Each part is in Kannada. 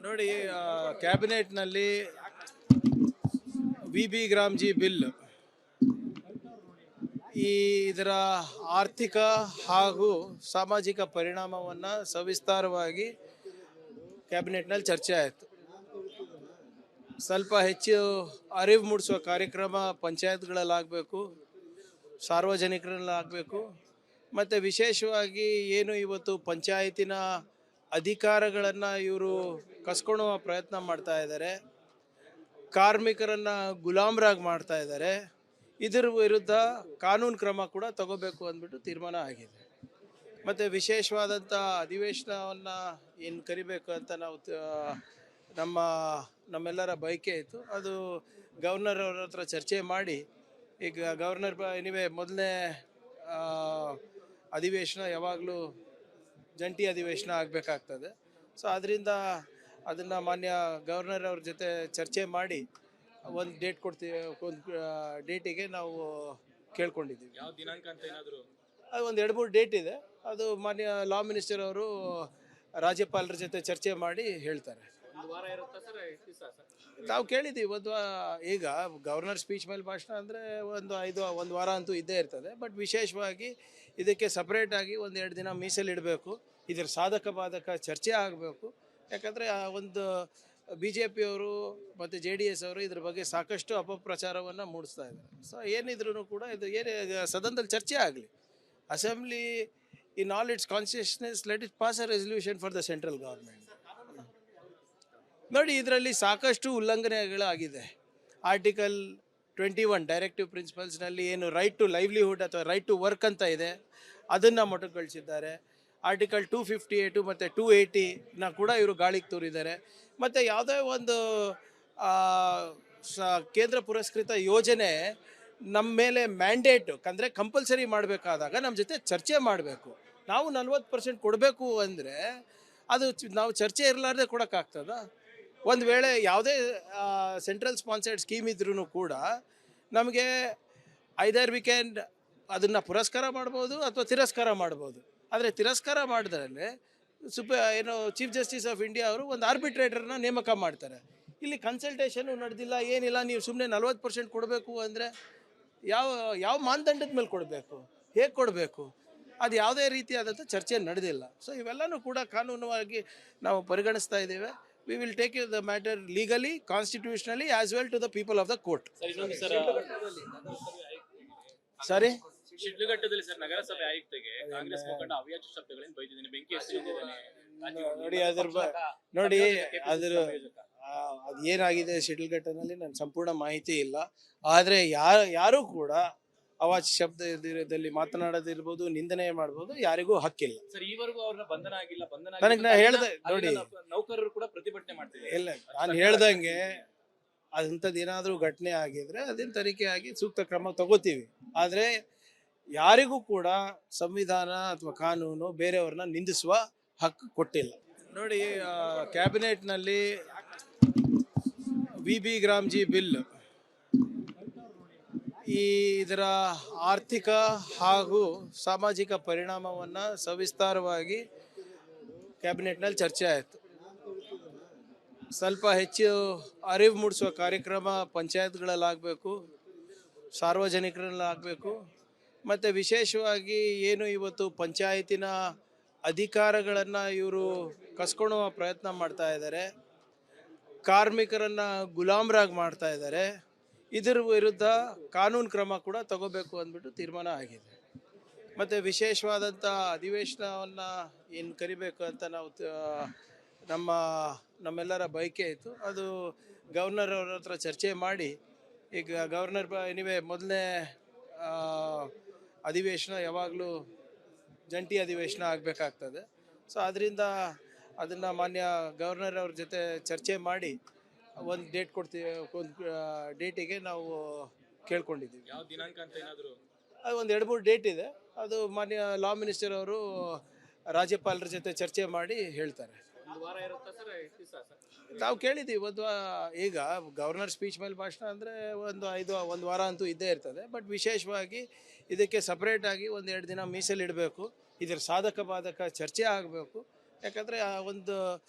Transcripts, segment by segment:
ನೋಡಿ, ಕ್ಯಾಬಿನೆಟ್ನಲ್ಲಿ ವಿ ಗ್ರಾಮ್ಜಿ ಬಿಲ್ ಇದರ ಆರ್ಥಿಕ ಹಾಗೂ ಸಾಮಾಜಿಕ ಪರಿಣಾಮವನ್ನು ಸವಿಸ್ತಾರವಾಗಿ ಕ್ಯಾಬಿನೆಟ್ನಲ್ಲಿ ಚರ್ಚೆ ಆಯಿತು. ಸ್ವಲ್ಪ ಹೆಚ್ಚು ಅರಿವು ಮೂಡಿಸುವ ಕಾರ್ಯಕ್ರಮ ಪಂಚಾಯತ್ಗಳಲ್ಲಾಗಬೇಕು, ಸಾರ್ವಜನಿಕರಲ್ಲಾಗಬೇಕು. ಮತ್ತು ವಿಶೇಷವಾಗಿ ಏನು ಇವತ್ತು ಪಂಚಾಯತಿನ ಅಧಿಕಾರಗಳನ್ನು ಇವರು ಕಸ್ಕೊಳ್ಳುವ ಪ್ರಯತ್ನ ಮಾಡ್ತಾ ಇದ್ದಾರೆ, ಕಾರ್ಮಿಕರನ್ನು ಗುಲಾಮರಾಗಿ ಮಾಡ್ತಾ ಇದ್ದಾರೆ. ಇದರ ವಿರುದ್ಧ ಕಾನೂನು ಕ್ರಮ ಕೂಡ ತಗೋಬೇಕು ಅಂದ್ಬಿಟ್ಟು ತೀರ್ಮಾನ ಆಗಿದೆ. ಮತ್ತು ವಿಶೇಷವಾದಂಥ ಅಧಿವೇಶನವನ್ನು ಏನು ಕರಿಬೇಕು ಅಂತ ನಾವು ನಮ್ಮೆಲ್ಲರ ಬಯಕೆ ಇತ್ತು. ಅದು ಗವರ್ನರ್ ಅವ್ರ ಹತ್ರ ಚರ್ಚೆ ಮಾಡಿ, ಈಗ ಗವರ್ನರ್ ಎನಿವೆ ಮೊದಲನೇ ಅಧಿವೇಶನ ಯಾವಾಗಲೂ ಜಂಟಿ ಅಧಿವೇಶನ ಆಗಬೇಕಾಗ್ತದೆ. ಸೊ ಅದರಿಂದ ಅದನ್ನು ಮಾನ್ಯ ಗವರ್ನರ್ ಅವ್ರ ಜೊತೆ ಚರ್ಚೆ ಮಾಡಿ ಒಂದು ಡೇಟ್ ಕೊಡ್ತೀವಿ, ಒಂದು ಡೇಟಿಗೆ ನಾವು ಕೇಳ್ಕೊಂಡಿದ್ದೀವಿ. ಯಾವ ದಿನಾಂಕ ಅಂತ ಏನಾದರೂ? ಅದು ಒಂದು 2-3 ಡೇಟ್ ಇದೆ. ಅದು ಮಾನ್ಯ ಲಾ ಮಿನಿಸ್ಟರ್ ಅವರು ರಾಜ್ಯಪಾಲರ ಜೊತೆ ಚರ್ಚೆ ಮಾಡಿ ಹೇಳ್ತಾರೆ. ಒಂದು ವಾರ ಇರುತ್ತಾ ಸರ್? ನಾವು ಕೇಳಿದ್ದೀವಿ ಈಗ ಗವರ್ನರ್ ಸ್ಪೀಚ್ ಮೇಲೆ ಭಾಷಣ ಅಂದರೆ ಒಂದು ವಾರ ಅಂತೂ ಇದ್ದೇ ಇರ್ತದೆ. ಬಟ್ ವಿಶೇಷವಾಗಿ ಇದಕ್ಕೆ ಸಪ್ರೇಟಾಗಿ 1-2 ದಿನ ಮೀಸಲಿಡಬೇಕು. ಇದರ ಸಾಧಕ ಬಾಧಕ ಚರ್ಚೆ ಆಗಬೇಕು. ಯಾಕಂದರೆ ಒಂದು BJP ಅವರು ಮತ್ತು JDS ಅವರು ಇದ್ರ ಬಗ್ಗೆ ಸಾಕಷ್ಟು ಅಪಪ್ರಚಾರವನ್ನು ಮೂಡಿಸ್ತಾ ಇದ್ದಾರೆ. ಸೊ ಏನಿದ್ರೂ ಕೂಡ ಇದು ಸದನದಲ್ಲಿ ಚರ್ಚೆ ಆಗಲಿ. Assembly in all it's constitutions let it pass a resolution for the central government. ನೋಡಿ, ಇದರಲ್ಲಿ ಸಾಕಷ್ಟು ಉಲ್ಲಂಘನೆಗಳಾಗಿದೆ. ಆರ್ಟಿಕಲ್ 21 ಡೈರೆಕ್ಟಿವ್ ಪ್ರಿನ್ಸಿಪಲ್ಸ್ನಲ್ಲಿ ಏನು ರೈಟ್ ಟು ಲೈವ್ಲಿಹುಡ್ ಅಥವಾ ರೈಟ್ ಟು ವರ್ಕ್ ಅಂತ ಇದೆ, ಅದನ್ನು ಮೊಟಕುಗೊಳಿಸಿದ್ದಾರೆ. ಆರ್ಟಿಕಲ್ 258 ಮತ್ತು 280ನ ಕೂಡ ಇವರು ಗಾಳಿಗೆ ತೂರಿದ್ದಾರೆ. ಮತ್ತು ಯಾವುದೇ ಒಂದು ಕೇಂದ್ರ ಪುರಸ್ಕೃತ ಯೋಜನೆ ನಮ್ಮ ಮೇಲೆ ಮ್ಯಾಂಡೇಟ್ ಅಂದರೆ ಕಂಪಲ್ಸರಿ ಮಾಡಬೇಕಾದಾಗ ನಮ್ಮ ಜೊತೆ ಚರ್ಚೆ ಮಾಡಬೇಕು. ನಾವು 40% ಕೊಡಬೇಕು ಅಂದರೆ ಅದು ನಾವು ಚರ್ಚೆ ಇರಲಾರ್ದೆ ಕೊಡೋಕ್ಕಾಗ್ತದ? ಒಂದು ವೇಳೆ ಯಾವುದೇ ಸೆಂಟ್ರಲ್ ಸ್ಪಾನ್ಸರ್ಡ್ ಸ್ಕೀಮ್ ಇದ್ರೂ ಕೂಡ ನಮಗೆ ಐದರ್ ವೀಕೆಂಡ್ ಅದನ್ನು ಪುರಸ್ಕಾರ ಮಾಡ್ಬೋದು ಅಥವಾ ತಿರಸ್ಕಾರ ಮಾಡ್ಬೋದು. ಆದರೆ ತಿರಸ್ಕಾರ ಮಾಡಿದ್ರೆ ಚೀಫ್ ಜಸ್ಟಿಸ್ ಆಫ್ ಇಂಡಿಯಾ ಅವರು ಒಂದು ಆರ್ಬಿಟ್ರೇಟರ್ನ ನೇಮಕ ಮಾಡ್ತಾರೆ. ಇಲ್ಲಿ ಕನ್ಸಲ್ಟೇಷನು ನಡೆದಿಲ್ಲ, ಏನಿಲ್ಲ. ನೀವು ಸುಮ್ಮನೆ 40% ಕೊಡಬೇಕು ಅಂದರೆ ಯಾವ ಮಾನದಂಡದ ಮೇಲೆ ಕೊಡಬೇಕು, ಹೇಗೆ ಕೊಡಬೇಕು, ಅದು ಯಾವುದೇ ರೀತಿಯಾದಂಥ ಚರ್ಚೆ ನಡೆದಿಲ್ಲ. ಸೊ ಇವೆಲ್ಲನೂ ಕೂಡ ಕಾನೂನುವಾಗಿ ನಾವು ಪರಿಗಣಿಸ್ತಾ ಇದ್ದೇವೆ. We will take the matter legally, constitutionally, as well to the people of the court. Sorry? ಶಿಡ್ಲಘಟ್ಟದಲ್ಲಿ ಸರ್ ನಗರಸಭೆ ಆಯುಕ್ತಗೆ ಕಾಂಗ್ರೆಸ್ ಮುಖಂಡ ಅವ್ಯಾಚ ಶಬ್ದಗಳಿಂದ ಬೈದಿದ್ದಾನೆ, ಬೆಂಕಿ ಹಚ್ಚಿದ್ದಾನೆ. ನೋಡಿ ಅದು ಏನಾಗಿದೆ ಶಿಡ್ಲಘಟ್ಟನಲ್ಲಿ ನನ್ನ ಸಂಪೂರ್ಣ ಮಾಹಿತಿ ಇಲ್ಲ. ಆದರೆ ಯಾರೂ ಕೂಡ ಅವಾಚ ಶಬ್ದದಲ್ಲಿ ಮಾತನಾಡೋದಿರ್ಬೋದು, ನಿಂದನೆ ಮಾಡ್ಬೋದು, ಯಾರಿಗೂ ಹಕ್ಕಿಲ್ಲ. ಸರ್, ಈವರೆಗೂ ಅವ್ರನ್ನ ಬಂಧನ ಆಗಿಲ್ಲ. ನನಗೆ ನಾ ಹೇಳ್ದೆ ನೋಡಿ, ನೌಕರರು ಕೂಡ ಪ್ರತಿಭಟನೆ ಮಾಡ್ತಿದ್ದಾರೆ. ಇಲ್ಲ, ನಾನು ಹೇಳ್ದಂಗೆ ಅಂಥದ್ದು ಏನಾದರೂ ಘಟನೆ ಆಗಿದ್ರೆ ಅದನ್ನ ತನಿಖೆ ಆಗಿ ಸೂಕ್ತ ಕ್ರಮ ತಗೋತೀವಿ. ಆದರೆ ಯಾರಿಗೂ ಕೂಡ ಸಂವಿಧಾನ ಅಥವಾ ಕಾನೂನು ಬೇರೆಯವ್ರನ್ನ ನಿಂದಿಸುವ ಹಕ್ಕು ಕೊಟ್ಟಿಲ್ಲ. ನೋಡಿ, ಕ್ಯಾಬಿನೆಟ್ನಲ್ಲಿ ವಿ ಗ್ರಾಮ್ಜಿ ಬಿಲ್ ಇದರ ಆರ್ಥಿಕ ಹಾಗೂ ಸಾಮಾಜಿಕ ಪರಿಣಾಮವನ್ನು ಸವಿಸ್ತಾರವಾಗಿ ಕ್ಯಾಬಿನೆಟ್ನಲ್ಲಿ ಚರ್ಚೆ ಆಯಿತು. ಸ್ವಲ್ಪ ಹೆಚ್ಚು ಅರಿವು ಮೂಡಿಸುವ ಕಾರ್ಯಕ್ರಮ ಪಂಚಾಯತ್ಗಳಲ್ಲಾಗಬೇಕು, ಸಾರ್ವಜನಿಕರಲ್ಲಾಗಬೇಕು. ಮತ್ತು ವಿಶೇಷವಾಗಿ ಏನು ಇವತ್ತು ಪಂಚಾಯತಿನ ಅಧಿಕಾರಗಳನ್ನು ಇವರು ಕಸ್ಕೊಳ್ಳುವ ಪ್ರಯತ್ನ ಮಾಡ್ತಾ ಇದ್ದಾರೆ, ಕಾರ್ಮಿಕರನ್ನು ಗುಲಾಮರಾಗಿ ಮಾಡ್ತಾ ಇದ್ದಾರೆ. ಇದರ ವಿರುದ್ಧ ಕಾನೂನು ಕ್ರಮ ಕೂಡ ತಗೋಬೇಕು ಅಂದ್ಬಿಟ್ಟು ತೀರ್ಮಾನ ಆಗಿದೆ. ಮತ್ತು ವಿಶೇಷವಾದಂಥ ಅಧಿವೇಶನವನ್ನು ಏನು ಕರಿಬೇಕು ಅಂತ ನಾವು ನಮ್ಮೆಲ್ಲರ ಬಯಕೆ ಇತ್ತು. ಅದು ಗವರ್ನರ್ ಅವ್ರ ಹತ್ರ ಚರ್ಚೆ ಮಾಡಿ, ಈಗ ಗವರ್ನರ್ ಎನಿವೆ ಮೊದಲನೇ ಅಧಿವೇಶನ ಯಾವಾಗಲೂ ಜಂಟಿ ಅಧಿವೇಶನ ಆಗಬೇಕಾಗ್ತದೆ. ಸೊ ಅದರಿಂದ ಅದನ್ನು ಮಾನ್ಯ ಗವರ್ನರ್ ಅವ್ರ ಜೊತೆ ಚರ್ಚೆ ಮಾಡಿ ಒಂದು ಡೇಟ್ ಕೊಡ್ತೀವಿ, ಒಂದು ಡೇಟಿಗೆ ನಾವು ಕೇಳ್ಕೊಂಡಿದ್ದೀವಿ. ಯಾವ ದಿನಾಂಕ ಅಂತ ಏನಾದರೂ? ಅದು ಒಂದು 2-3 ಡೇಟ್ ಇದೆ. ಅದು ಮಾನ್ಯ ಲಾ ಮಿನಿಸ್ಟರ್ ಅವರು ರಾಜ್ಯಪಾಲರ ಜೊತೆ ಚರ್ಚೆ ಮಾಡಿ ಹೇಳ್ತಾರೆ. ಒಂದು ವಾರ ಇರುತ್ತಾ ಸರ್? ನಾವು ಕೇಳಿದ್ದೀವಿ. ಈಗ ಗವರ್ನರ್ ಸ್ಪೀಚ್ ಮೇಲೆ ಭಾಷಣ ಅಂದರೆ ಒಂದು ವಾರ ಅಂತೂ ಇದ್ದೇ ಇರ್ತದೆ. ಬಟ್ ವಿಶೇಷವಾಗಿ ಇದಕ್ಕೆ ಸಪ್ರೇಟಾಗಿ 1-2 ದಿನ ಮೀಸಲಿಡಬೇಕು. ಇದರ ಸಾಧಕ ಬಾಧಕ ಚರ್ಚೆ ಆಗಬೇಕು. ಯಾಕಂದರೆ ಒಂದು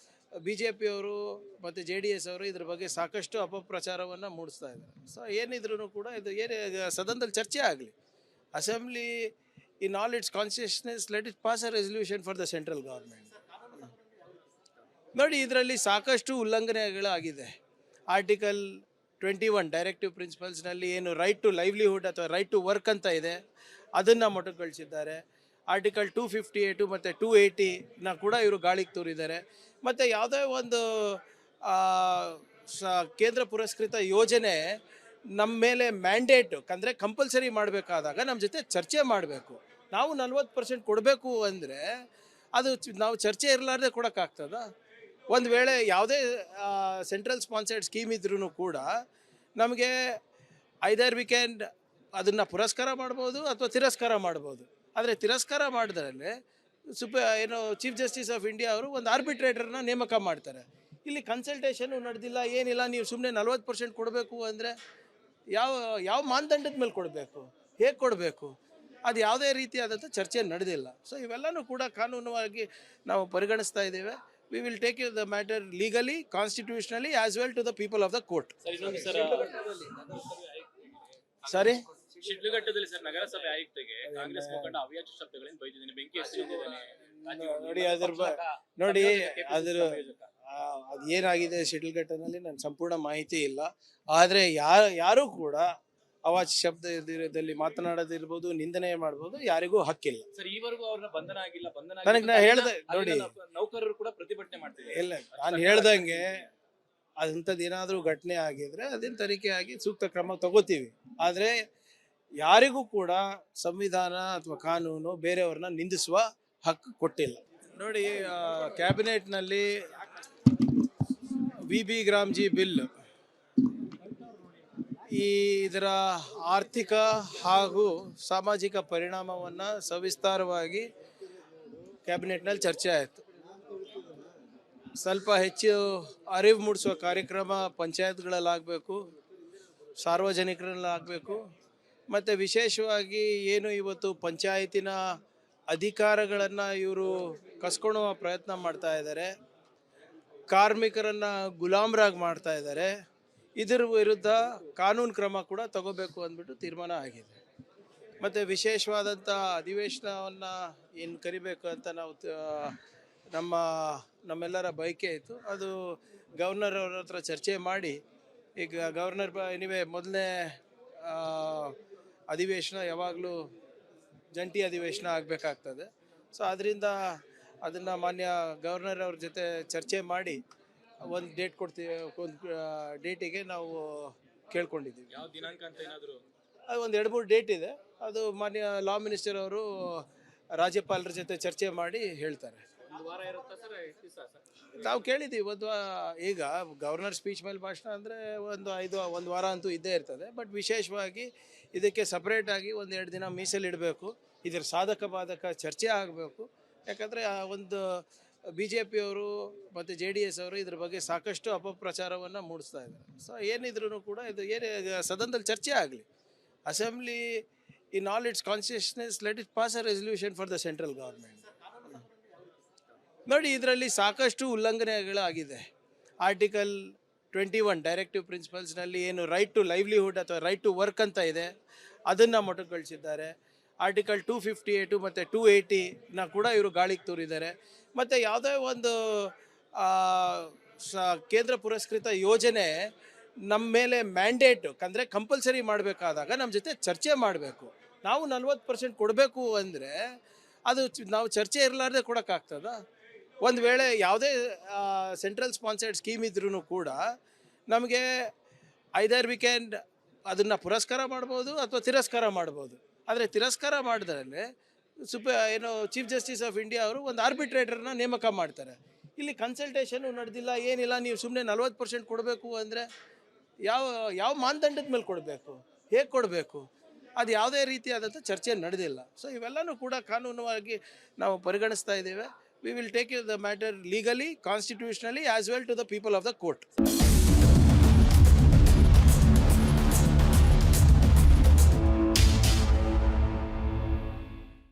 ಬಿ ಜೆ ಪಿಯವರು ಮತ್ತು JDS ಅವರು ಇದ್ರ ಬಗ್ಗೆ ಸಾಕಷ್ಟು ಅಪಪ್ರಚಾರವನ್ನು ಮೂಡಿಸ್ತಾ ಇದ್ದಾರೆ. ಸೊ ಏನಿದ್ರು ಕೂಡ ಇದು ಸದನದಲ್ಲಿ ಚರ್ಚೆ ಆಗಲಿ. Assembly in all it's constitutions let it pass a resolution for the central government. ನೋಡಿ, ಇದರಲ್ಲಿ ಸಾಕಷ್ಟು ಉಲ್ಲಂಘನೆಗಳಾಗಿದೆ. ಆರ್ಟಿಕಲ್ 21 ಡೈರೆಕ್ಟಿವ್ ಪ್ರಿನ್ಸಿಪಲ್ಸ್ನಲ್ಲಿ ಏನು ರೈಟ್ ಟು ಲೈವ್ಲಿಹುಡ್ ಅಥವಾ ರೈಟ್ ಟು ವರ್ಕ್ ಅಂತ ಇದೆ, ಅದನ್ನು ಮೊಟಕುಗೊಳಿಸಿದ್ದಾರೆ. ಆರ್ಟಿಕಲ್ 258 ಮತ್ತು 280ನ ಕೂಡ ಇವರು ಗಾಳಿಗೆ ತೂರಿದ್ದಾರೆ. ಮತ್ತು ಯಾವುದೇ ಒಂದು ಕೇಂದ್ರ ಪುರಸ್ಕೃತ ಯೋಜನೆ ನಮ್ಮ ಮೇಲೆ ಮ್ಯಾಂಡೇಟು ಅಂದರೆ ಕಂಪಲ್ಸರಿ ಮಾಡಬೇಕಾದಾಗ ನಮ್ಮ ಜೊತೆ ಚರ್ಚೆ ಮಾಡಬೇಕು. ನಾವು 40% ಕೊಡಬೇಕು ಅಂದರೆ ಅದು ನಾವು ಚರ್ಚೆ ಇರಲಾರ್ದೆ ಕೊಡೋಕ್ಕಾಗ್ತದ? ಒಂದು ವೇಳೆ ಯಾವುದೇ ಸೆಂಟ್ರಲ್ ಸ್ಪಾನ್ಸರ್ಡ್ ಸ್ಕೀಮ್ ಇದ್ರೂ ಕೂಡ ನಮಗೆ ಐದರ್ ವಿ ಕ್ಯಾನ್ ಅದನ್ನು ಪುರಸ್ಕಾರ ಮಾಡ್ಬೋದು ಅಥವಾ ತಿರಸ್ಕಾರ ಮಾಡ್ಬೋದು. ಆದರೆ ತಿರಸ್ಕಾರ ಮಾಡಿದ್ರಲ್ಲಿ ಚೀಫ್ ಜಸ್ಟಿಸ್ ಆಫ್ ಇಂಡಿಯಾ ಅವರು ಒಂದು ಆರ್ಬಿಟ್ರೇಟರ್ನ ನೇಮಕ ಮಾಡ್ತಾರೆ. ಇಲ್ಲಿ ಕನ್ಸಲ್ಟೇಷನು ನಡೆದಿಲ್ಲ, ಏನಿಲ್ಲ. ನೀವು ಸುಮ್ಮನೆ 40% ಕೊಡಬೇಕು ಅಂದರೆ ಯಾವ ಮಾನದಂಡದ ಮೇಲೆ ಕೊಡಬೇಕು, ಹೇಗೆ ಕೊಡಬೇಕು, ಅದು ಯಾವುದೇ ರೀತಿಯಾದಂಥ ಚರ್ಚೆ ನಡೆದಿಲ್ಲ. ಸೊ ಇವೆಲ್ಲನೂ ಕೂಡ ಕಾನೂನುವಾಗಿ ನಾವು ಪರಿಗಣಿಸ್ತಾ ಇದ್ದೇವೆ. We will take the matter legally, constitutionally as well to the people of the court. Sorry, ಶಿಡ್ಲಘಟ್ಟದಲ್ಲಿ ಸರ್ ನಗರಸಭೆ ಆಯುಕ್ತಗೆ ಕಾಂಗ್ರೆಸ್ ಮುಖಂಡ ಅವ್ಯಾಚ ಶಬ್ದಗಳಿಂದ ಬೈದಿದ್ದೀನಿ, ಬೆಂಕಿ ಹಚ್ಚಿದ್ದಾನೆ. ನೋಡಿ ಅದು ಏನಾಗಿದೆ ಶಿಡ್ಲಘಟ್ಟನಲ್ಲಿ ನನ್ನ ಸಂಪೂರ್ಣ ಮಾಹಿತಿ ಇಲ್ಲ. ಆದರೆ ಯಾರೂ ಕೂಡ ಅವಾಚ ಶಬ್ದದಲ್ಲಿ ಮಾತನಾಡೋದಿರ್ಬೋದು, ನಿಂದನೆ ಮಾಡ್ಬೋದು, ಯಾರಿಗೂ ಹಕ್ಕಿಲ್ಲ. ಸರ್, ಈವರೆಗೂ ಅವ್ರನ್ನ ಬಂಧನ ಆಗಿಲ್ಲ. ನನಗೆ ನಾ ಹೇಳ್ದೆ ನೋಡಿ, ನೌಕರರು ಕೂಡ ಪ್ರತಿಭಟನೆ ಮಾಡ್ತಿದ್ದಾರೆ. ಇಲ್ಲ, ನಾನು ಹೇಳ್ದಂಗೆ ಅಂಥದ್ದು ಏನಾದರೂ ಘಟನೆ ಆಗಿದ್ರೆ ಅದನ್ನ ತನಿಖೆ ಆಗಿ ಸೂಕ್ತ ಕ್ರಮ ತಗೋತೀವಿ. ಆದರೆ ಯಾರಿಗೂ ಕೂಡ ಸಂವಿಧಾನ ಅಥವಾ ಕಾನೂನು ಬೇರೆಯವ್ರನ್ನ ನಿಂದಿಸುವ ಹಕ್ಕು ಕೊಟ್ಟಿಲ್ಲ. ನೋಡಿ, ಕ್ಯಾಬಿನೆಟ್ನಲ್ಲಿ VB ಗ್ರಾಮ್ಜಿ ಬಿಲ್ ಇದರ ಆರ್ಥಿಕ ಹಾಗೂ ಸಾಮಾಜಿಕ ಪರಿಣಾಮವನ್ನು ಸವಿಸ್ತಾರವಾಗಿ ಕ್ಯಾಬಿನೆಟ್ನಲ್ಲಿ ಚರ್ಚೆ ಆಯಿತು. ಸ್ವಲ್ಪ ಹೆಚ್ಚು ಅರಿವು ಮೂಡಿಸುವ ಕಾರ್ಯಕ್ರಮ ಪಂಚಾಯತ್ಗಳಲ್ಲಾಗಬೇಕು, ಸಾರ್ವಜನಿಕರಲ್ಲಾಗಬೇಕು. ಮತ್ತು ವಿಶೇಷವಾಗಿ ಏನು ಇವತ್ತು ಪಂಚಾಯತಿನ ಅಧಿಕಾರಗಳನ್ನು ಇವರು ಕಸ್ಕೊಳ್ಳುವ ಪ್ರಯತ್ನ ಮಾಡ್ತಾ ಇದ್ದಾರೆ, ಕಾರ್ಮಿಕರನ್ನು ಗುಲಾಮರಾಗಿ ಮಾಡ್ತಾ ಇದ್ದಾರೆ. ಇದರ ವಿರುದ್ಧ ಕಾನೂನು ಕ್ರಮ ಕೂಡ ತಗೋಬೇಕು ಅಂದ್ಬಿಟ್ಟು ತೀರ್ಮಾನ ಆಗಿದೆ. ಮತ್ತು ವಿಶೇಷವಾದಂಥ ಅಧಿವೇಶನವನ್ನು ಏನು ಕರಿಬೇಕು ಅಂತ ನಾವು ನಮ್ಮೆಲ್ಲರ ಬಯಕೆ ಇತ್ತು. ಅದು ಗವರ್ನರ್ ಅವ್ರ ಹತ್ರ ಚರ್ಚೆ ಮಾಡಿ, ಈಗ ಗವರ್ನರ್ ಮೊದಲನೇ ಅಧಿವೇಶನ ಯಾವಾಗಲೂ ಜಂಟಿ ಅಧಿವೇಶನ ಆಗಬೇಕಾಗ್ತದೆ. ಸೊ ಅದರಿಂದ ಅದನ್ನು ಮಾನ್ಯ ಗವರ್ನರ್ ಅವ್ರ ಜೊತೆ ಚರ್ಚೆ ಮಾಡಿ ಒಂದು ಡೇಟ್ ಕೊಡ್ತೀವಿ, ಒಂದು ಡೇಟಿಗೆ ನಾವು ಕೇಳ್ಕೊಂಡಿದ್ದೀವಿ. ಯಾವ ದಿನಾಂಕ ಅಂತ ಏನಾದರೂ? ಅದು ಒಂದು 2-3 ಡೇಟ್ ಇದೆ. ಅದು ಮಾನ್ಯ ಲಾ ಮಿನಿಸ್ಟರ್ ಅವರು ರಾಜ್ಯಪಾಲರ ಜೊತೆ ಚರ್ಚೆ ಮಾಡಿ ಹೇಳ್ತಾರೆ. ಒಂದು ವಾರ ಇರುತ್ತಾ ಸರ್? ನಾವು ಕೇಳಿದ್ದೀವಿ. ಈಗ ಗವರ್ನರ್ ಸ್ಪೀಚ್ ಮೇಲೆ ಭಾಷಣ ಅಂದರೆ ಒಂದು ವಾರ ಅಂತೂ ಇದ್ದೇ ಇರ್ತದೆ. ಬಟ್ ವಿಶೇಷವಾಗಿ ಇದಕ್ಕೆ ಸಪ್ರೇಟಾಗಿ 1-2 ದಿನ ಮೀಸಲಿಡಬೇಕು. ಇದರ ಸಾಧಕ ಬಾಧಕ ಚರ್ಚೆ ಆಗಬೇಕು. ಯಾಕಂದರೆ ಒಂದು BJP ಅವರು ಮತ್ತು JDS ಅವರು ಇದ್ರ ಬಗ್ಗೆ ಸಾಕಷ್ಟು ಅಪಪ್ರಚಾರವನ್ನು ಮೂಡಿಸ್ತಾ ಇದ್ದಾರೆ. ಸೊ ಏನಿದ್ರು ಕೂಡ ಇದು ಸದನದಲ್ಲಿ ಚರ್ಚೆ ಆಗಲಿ. Assembly in all it's constitutions let it pass a resolution for the central government. ನೋಡಿ, ಇದರಲ್ಲಿ ಸಾಕಷ್ಟು ಉಲ್ಲಂಘನೆಗಳಾಗಿದೆ. ಆರ್ಟಿಕಲ್ 21 ಡೈರೆಕ್ಟಿವ್ ಪ್ರಿನ್ಸಿಪಲ್ಸ್ನಲ್ಲಿ ಏನು ರೈಟ್ ಟು ಲೈವ್ಲಿಹುಡ್ ಅಥವಾ ರೈಟ್ ಟು ವರ್ಕ್ ಅಂತ ಇದೆ, ಅದನ್ನು ಮೊಟಕುಗೊಳಿಸಿದ್ದಾರೆ. ಆರ್ಟಿಕಲ್ 258 ಮತ್ತು 280ನ ಕೂಡ ಇವರು ಗಾಳಿಗೆ ತೂರಿದ್ದಾರೆ. ಮತ್ತು ಯಾವುದೇ ಒಂದು ಕೇಂದ್ರ ಪುರಸ್ಕೃತ ಯೋಜನೆ ನಮ್ಮ ಮೇಲೆ ಮ್ಯಾಂಡೇಟು ಅಂದರೆ ಕಂಪಲ್ಸರಿ ಮಾಡಬೇಕಾದಾಗ ನಮ್ಮ ಜೊತೆ ಚರ್ಚೆ ಮಾಡಬೇಕು. ನಾವು 40% ಕೊಡಬೇಕು ಅಂದರೆ ಅದು ನಾವು ಚರ್ಚೆ ಇರಲಾರ್ದೆ ಕೊಡೋಕ್ಕಾಗ್ತದ? ಒಂದು ವೇಳೆ ಯಾವುದೇ ಸೆಂಟ್ರಲ್ ಸ್ಪಾನ್ಸರ್ಡ್ ಸ್ಕೀಮ್ ಇದ್ರೂ ಕೂಡ ನಮಗೆ ಐದರ್ ವಿ ಕ್ಯಾನ್ ಅದನ್ನು ಪುರಸ್ಕಾರ ಮಾಡ್ಬೋದು ಅಥವಾ ತಿರಸ್ಕಾರ ಮಾಡ್ಬೋದು. ಆದರೆ ತಿರಸ್ಕಾರ ಮಾಡಿದ್ರಲ್ಲಿ ಚೀಫ್ ಜಸ್ಟಿಸ್ ಆಫ್ ಇಂಡಿಯಾ ಅವರು ಒಂದು ಆರ್ಬಿಟ್ರೇಟರ್ನ ನೇಮಕ ಮಾಡ್ತಾರೆ. ಇಲ್ಲಿ ಕನ್ಸಲ್ಟೇಷನು ನಡೆದಿಲ್ಲ, ಏನಿಲ್ಲ. ನೀವು ಸುಮ್ಮನೆ 40% ಕೊಡಬೇಕು ಅಂದರೆ ಯಾವ ಮಾನದಂಡದ ಮೇಲೆ ಕೊಡಬೇಕು, ಹೇಗೆ ಕೊಡಬೇಕು, ಅದು ಯಾವುದೇ ರೀತಿಯಾದಂಥ ಚರ್ಚೆ ನಡೆದಿಲ್ಲ. ಸೊ ಇವೆಲ್ಲನೂ ಕೂಡ ಕಾನೂನುವಾಗಿ ನಾವು ಪರಿಗಣಿಸ್ತಾ ಇದ್ದೇವೆ. We will take the matter legally, constitutionally as well to the people of the court.